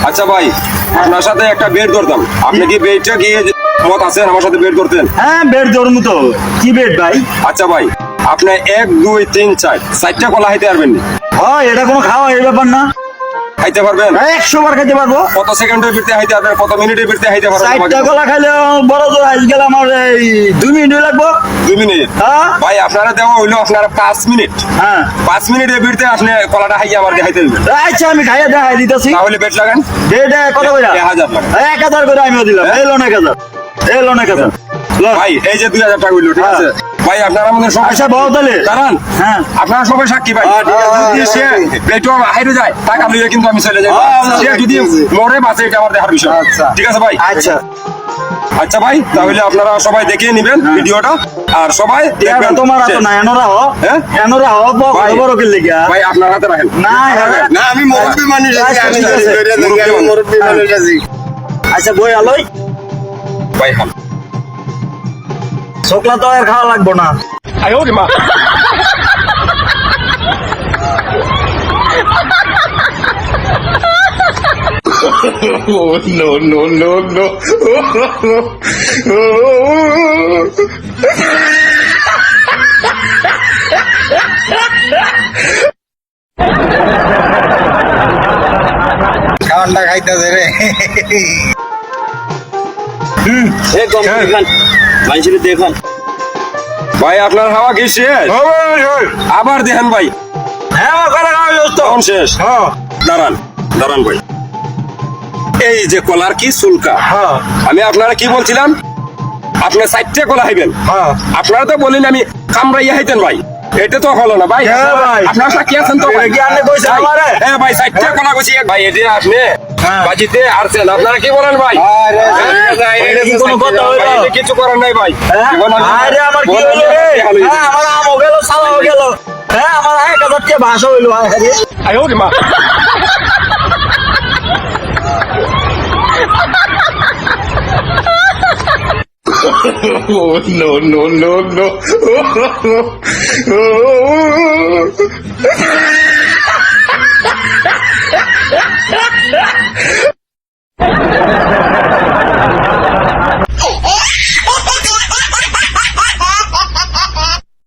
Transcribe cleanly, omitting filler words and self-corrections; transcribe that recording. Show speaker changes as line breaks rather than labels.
আচ্ছা ভাই, আপনার সাথে একটা বেড ধরতাম, আপনি কি বেডটা কি মত আছেন আমার সাথে বেড ধরতেন?
হ্যাঁ বেড ধরমু তো। কি বেড ভাই?
আচ্ছা ভাই, আপনি 1 2 3 4 চারটা কলা খাইতে পারবেন নি?
হয় এটা কোনো খাওয়া এই ব্যাপার না।
খাইতে পারবেন?
100 বার খাইতে পারবো।
কত সেকেন্ডের ভিতরে খাইতে পারবেন, কত মিনিটের ভিতরে খাইতে পারবেন?
চারটা কলা খাইলে বড় জোর আজ গেলে আমার এই 2 মিনিট লাগবো।
2 মিনিট?
হ্যাঁ
ভাই আপনারা দেওয়া হইলো আপনারা 5 মিনিট।
হ্যাঁ
5 মিনিটের ভিতরে আপনি কলাটা খাইয়ে আমার খাইতে দিবেন।
আচ্ছা আমি খাইয়া দেখাই দিতেছি।
তাহলে বেড লাগান।
বেড কত কইরা?
1000 টাকা।
1000 করে আমিও দিলাম। এই লোন 1000। এই লোন 1000।
ভাই এই যে 2000 টাকা হইলো, ঠিক আছে ভাই? আপনারা আমাদের সবাই
আচ্ছা বহু তাহলে
দাঁড়ান।
হ্যাঁ
আপনারা সবাই সাক্ষী ভাই।
হ্যাঁ, ঠিক আছে।
যদি সে পেটও হাইরে যায় টাকা লইয়া কিন্তু আমি চলে যাই। সে যদি মরে বাঁচে এটা আমার দেখার বিষয়।
আচ্ছা।
ঠিক আছে ভাই?
আচ্ছা
আচ্ছা ভাই, তাহলে আপনারা সবাই দেখে নেবেন ভিডিওটা, আর সবাই দেখবেন।
তোমার হাতে না এনরা হ।
হ্যাঁ?
এনরা হ
ভাই।
বড় কি লাগিয়া?
ভাই আপনার হাতে রাখেন।
না হ্যাঁ।
না আমি মুরব্বী মানুষ আছি,
আচ্ছা,
আমি
ঠিক আছে।
মুরব্বী মানুষ আছি।
আচ্ছা বই আলোই
ভাই হাল।
ছোকলা তো আর খাওয়া লাগবো না।
Oh, no, no, no, no.
খাওয়ানটা খাইতেছে রে।
দেখুন
ভাই আপনার হাওয়া কি শেষ? আবার দেখেন ভাই,
হ্যাঁ ওখানে খাওয়া দোস্ত।
তখন শেষ।
হ্যাঁ
দাঁড়ান দাঁড়ান ভাই, এই যে কলার কি চুলকা,
হ্যাঁ
আমি আপনারা কি বলছিলাম? আপনি 4টে কলা খাইবেন।
হ্যাঁ
আপনারা তো বলেন আমি কামড়াইয়া খাইতেন ভাই, এটা তো হলো না ভাই।
হ্যাঁ ভাই।
আপনারা সাক্ষী আছেন তো ভাই?
এটা কি আপনি কইছেন
ভাই,
আমারে?
হ্যাঁ ভাই 4টে কলা কইছি ভাই, এটা আপনি
হ্যাঁ।
বাজিতে আরছেন। আপনারা কি বলেন ভাই?
এটা কি কোনো কথা হইলো?
ভাই, এটা কিছু করার নাই ভাই।
হ্যাঁ?
জীবন আমি-
আরে আমার কি
জীবন আমি
হইলো রে?
হাল হইছে।
হ্যাঁ আমার আমও গেল সালাও গেল। হ্যাঁ আমার 1000 টাকা ভাষা হইলো। আরে
Oh, no, no, no, no.